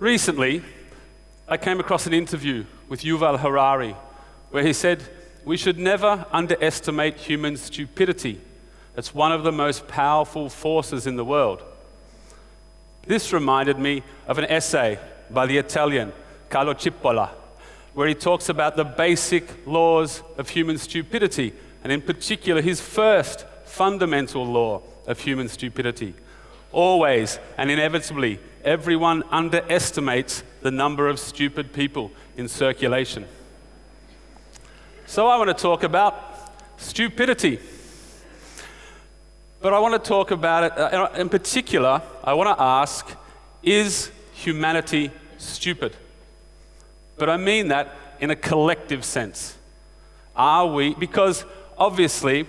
Recently, I came across an interview with Yuval Harari where he said, "We should never underestimate human stupidity. It's one of the most powerful forces in the world." This reminded me of an essay by the Italian Carlo Cipolla, where he talks about the basic laws of human stupidity, and in particular his first fundamental law of human stupidity. Always and inevitably, everyone underestimates the number of stupid people in circulation. So I want to talk about stupidity. But I want to talk about it, in particular, I want to ask, is humanity stupid? But I mean that in a collective sense. Are we? Because obviously,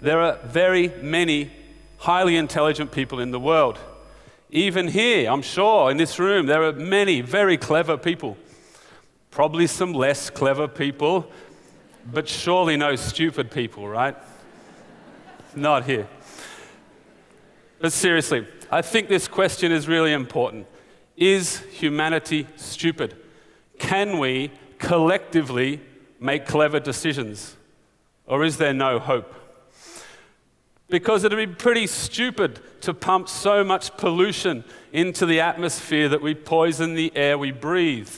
there are very many highly intelligent people in the world. Even here, I'm sure, in this room, there are many very clever people. Probably some less clever people, but surely no stupid people, right? Not here. But seriously, I think this question is really important. Is humanity stupid? Can we collectively make clever decisions? Or is there no hope? Because it'd be pretty stupid to pump so much pollution into the atmosphere that we poison the air we breathe,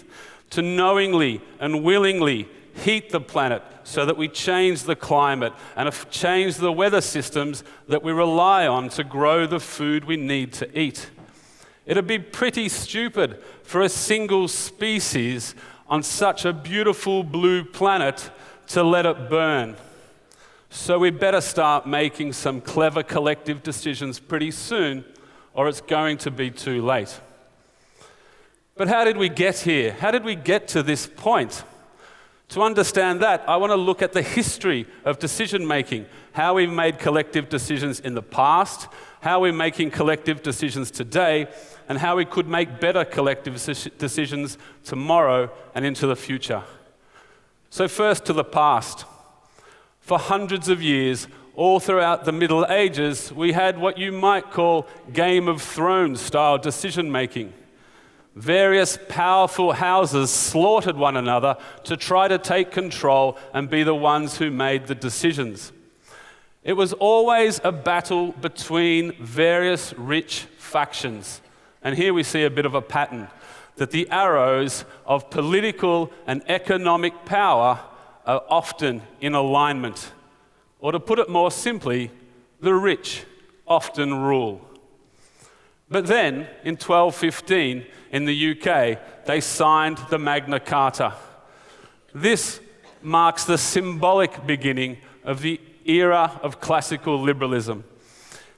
to knowingly and willingly heat the planet so that we change the climate and change the weather systems that we rely on to grow the food we need to eat. It'd be pretty stupid for a single species on such a beautiful blue planet to let it burn. So we better start making some clever collective decisions pretty soon, or it's going to be too late. But how did we get here? How did we get to this point? To understand that, I want to look at the history of decision making, how we've made collective decisions in the past, how we're making collective decisions today, and how we could make better collective decisions tomorrow and into the future. So first to the past. For hundreds of years, all throughout the Middle Ages, we had what you might call Game of Thrones style decision making. Various powerful houses slaughtered one another to try to take control and be the ones who made the decisions. It was always a battle between various rich factions. And here we see a bit of a pattern, that the arrows of political and economic power are often in alignment. Or to put it more simply, the rich often rule. But then, in 1215, in the UK, they signed the Magna Carta. This marks the symbolic beginning of the era of classical liberalism.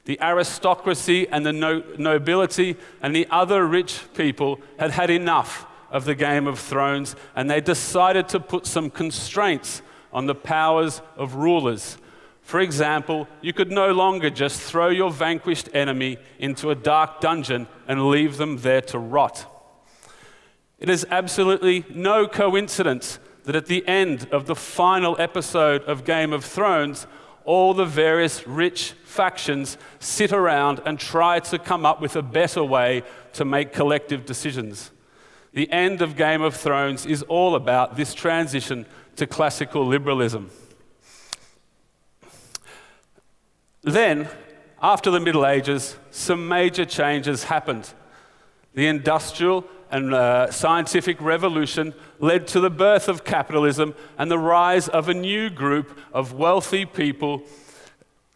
The aristocracy and the nobility and the other rich people had had enough of the Game of Thrones, and they decided to put some constraints on the powers of rulers. For example, you could no longer just throw your vanquished enemy into a dark dungeon and leave them there to rot. It is absolutely no coincidence that at the end of the final episode of Game of Thrones, all the various rich factions sit around and try to come up with a better way to make collective decisions. The end of Game of Thrones is all about this transition to classical liberalism. Then, after the Middle Ages, some major changes happened. The Industrial and Scientific Revolution led to the birth of capitalism and the rise of a new group of wealthy people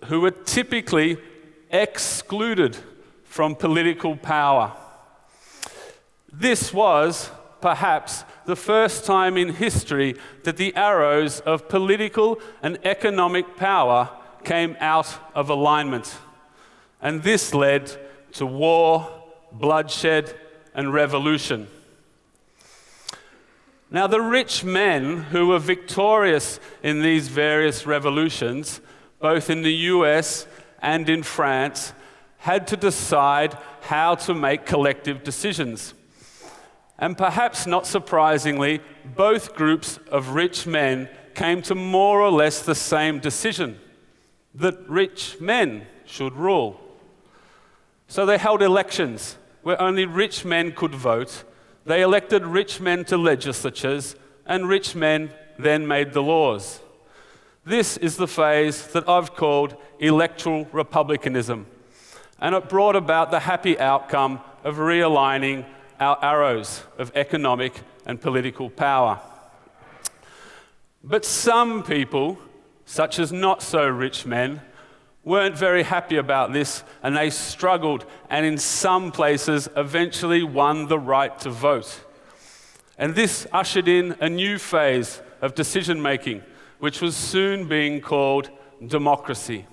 who were typically excluded from political power. This was perhaps the first time in history that the arrows of political and economic power came out of alignment. And this led to war, bloodshed, and revolution. Now, the rich men who were victorious in these various revolutions, both in the US and in France, had to decide how to make collective decisions. And perhaps not surprisingly, both groups of rich men came to more or less the same decision, that rich men should rule. So they held elections where only rich men could vote, They elected rich men to legislatures, and rich men then made the laws. This is the phase that I've called electoral republicanism, and it brought about the happy outcome of realigning our arrows of economic and political power. But some people, such as not-so-rich men, weren't very happy about this, and they struggled, and in some places eventually won the right to vote. And this ushered in a new phase of decision-making, which was soon being called democracy.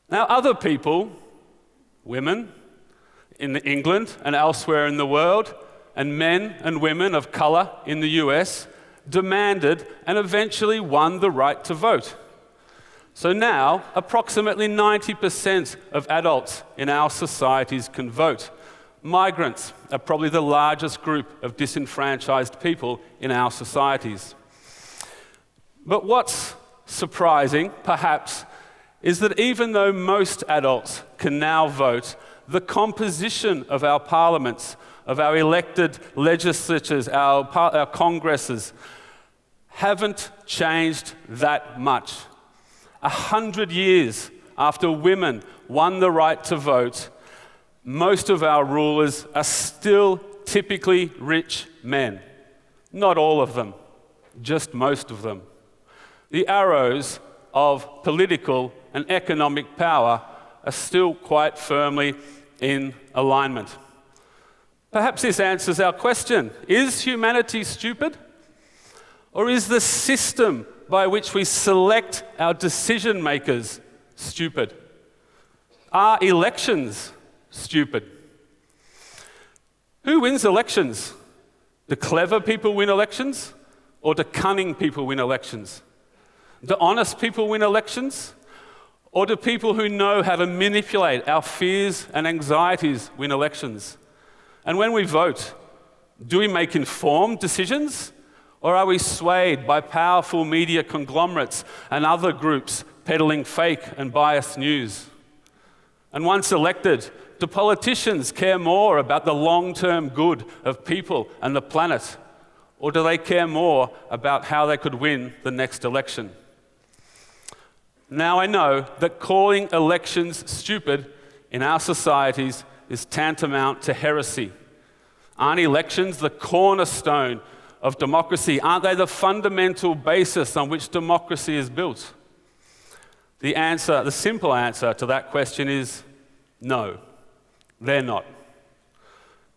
Now, other people, women in England and elsewhere in the world, and men and women of colour in the US, demanded and eventually won the right to vote. So now, approximately 90% of adults in our societies can vote. Migrants are probably the largest group of disenfranchised people in our societies. But what's surprising, perhaps, is that even though most adults can now vote, the composition of our parliaments, of our elected legislatures, our congresses, haven't changed that much. 100 years after women won the right to vote, most of our rulers are still typically rich men. Not all of them, just most of them. The arrows of political and economic power are still quite firmly in alignment. Perhaps this answers our question: is humanity stupid? Or is the system by which we select our decision makers stupid? Are elections stupid? Who wins elections? Do clever people win elections? Or do cunning people win elections? Do honest people win elections? Or do people who know how to manipulate our fears and anxieties win elections? And when we vote, do we make informed decisions? Or are we swayed by powerful media conglomerates and other groups peddling fake and biased news? And once elected, do politicians care more about the long-term good of people and the planet? Or do they care more about how they could win the next election? Now I know that calling elections stupid in our societies is tantamount to heresy. Aren't elections the cornerstone of democracy? Aren't they the fundamental basis on which democracy is built? The simple answer to that question is no, they're not.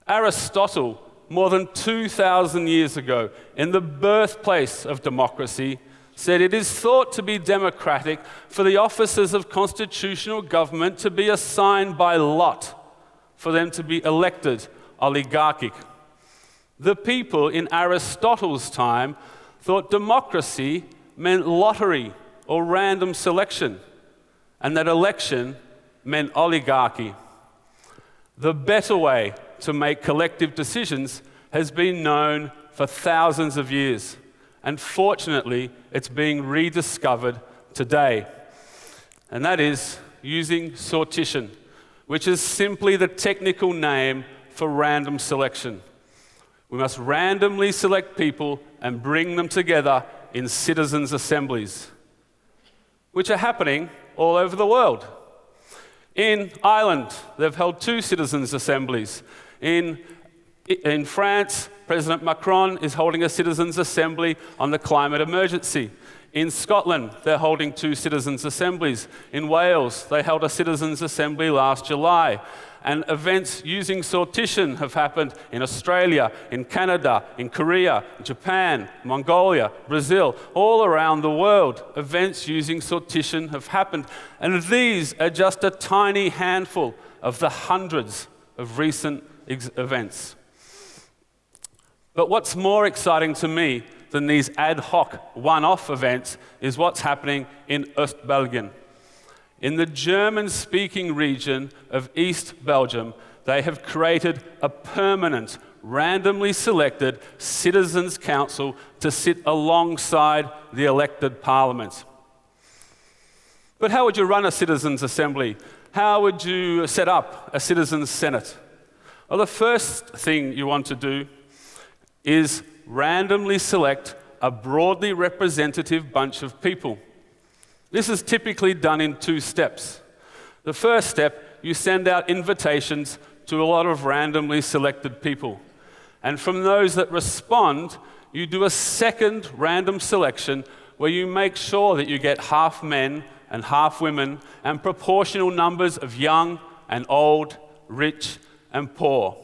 Aristotle, more than 2,000 years ago, in the birthplace of democracy, said it is thought to be democratic for the officers of constitutional government to be assigned by lot, for them to be elected oligarchic. The people in Aristotle's time thought democracy meant lottery or random selection, and that election meant oligarchy. The better way to make collective decisions has been known for thousands of years, and fortunately, it's being rediscovered today. And that is using sortition, which is simply the technical name for random selection. We must randomly select people and bring them together in citizens' assemblies, which are happening all over the world. In Ireland, they've held 2 citizens' assemblies. In France, President Macron is holding a citizens' assembly on the climate emergency. In Scotland, they're holding 2 citizens' assemblies. In Wales, they held a citizens' assembly last July. And events using sortition have happened in Australia, in Canada, in Korea, Japan, Mongolia, Brazil, all around the world. Events using sortition have happened. And these are just a tiny handful of the hundreds of recent events. But what's more exciting to me than these ad hoc one-off events is what's happening in Ostbelgien. In the German-speaking region of East Belgium, they have created a permanent, randomly selected citizens' council to sit alongside the elected parliament. But how would you run a citizens' assembly? How would you set up a citizens' senate? Well, the first thing you want to do is randomly select a broadly representative bunch of people. This is typically done in 2 steps. The first step, you send out invitations to a lot of randomly selected people. And from those that respond, you do a second random selection where you make sure that you get half men and half women and proportional numbers of young and old, rich and poor.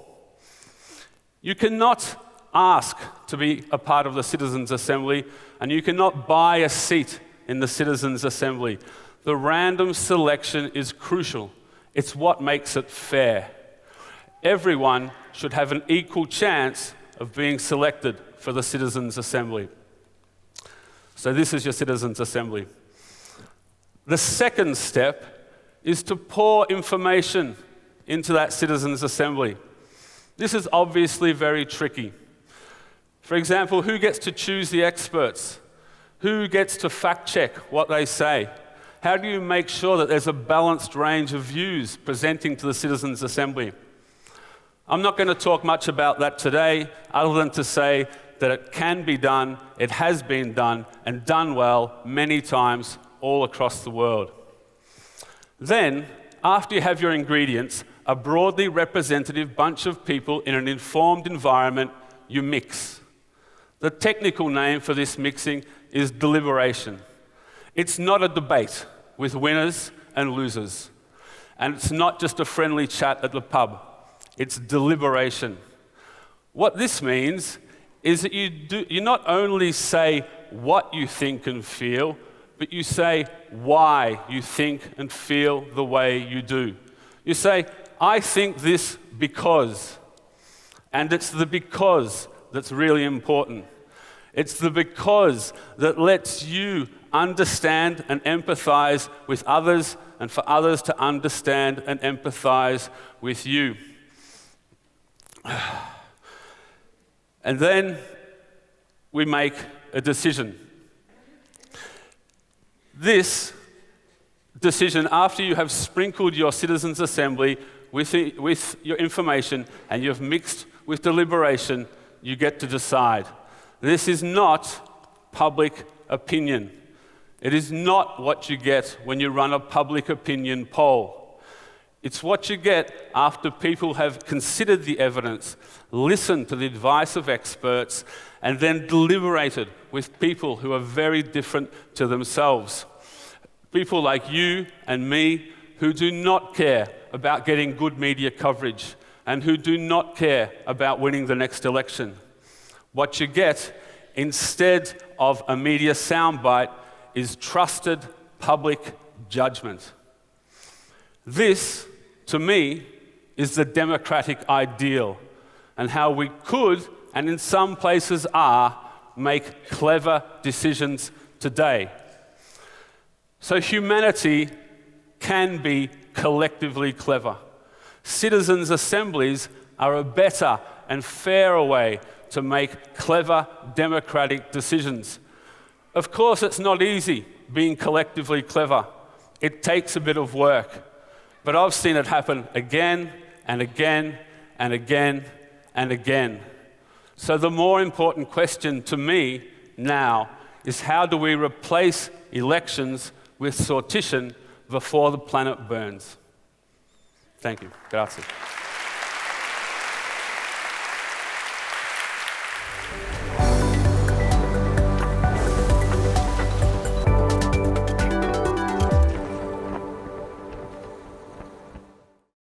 You cannot ask to be a part of the Citizens' Assembly, and you cannot buy a seat in the Citizens' Assembly. The random selection is crucial. It's what makes it fair. Everyone should have an equal chance of being selected for the Citizens' Assembly. So this is your Citizens' Assembly. The second step is to pour information into that Citizens' Assembly. This is obviously very tricky. For example, who gets to choose the experts? Who gets to fact check what they say? How do you make sure that there's a balanced range of views presenting to the Citizens' Assembly? I'm not going to talk much about that today, other than to say that it can be done, it has been done, and done well many times all across the world. Then, after you have your ingredients, a broadly representative bunch of people in an informed environment, you mix. The technical name for this mixing is deliberation. It's not a debate with winners and losers. And it's not just a friendly chat at the pub. It's deliberation. What this means is that you not only say what you think and feel, but you say why you think and feel the way you do. You say, I think this because. And it's the because that's really important. It's the because that lets you understand and empathize with others, and for others to understand and empathize with you. And then we make a decision. This decision, after you have sprinkled your Citizens' Assembly with your information and you've mixed with deliberation, you get to decide. This is not public opinion. It is not what you get when you run a public opinion poll. It's what you get after people have considered the evidence, listened to the advice of experts, and then deliberated with people who are very different to themselves. People like you and me who do not care about getting good media coverage and who do not care about winning the next election. What you get instead of a media soundbite is trusted public judgment. This, to me, is the democratic ideal and how we could, and in some places are, make clever decisions today. So humanity can be collectively clever. Citizens' assemblies are a better and fairer way to make clever democratic decisions. Of course, it's not easy being collectively clever. It takes a bit of work. But I've seen it happen again and again and again and again. So the more important question to me now is, how do we replace elections with sortition before the planet burns? Thank you. Grazie.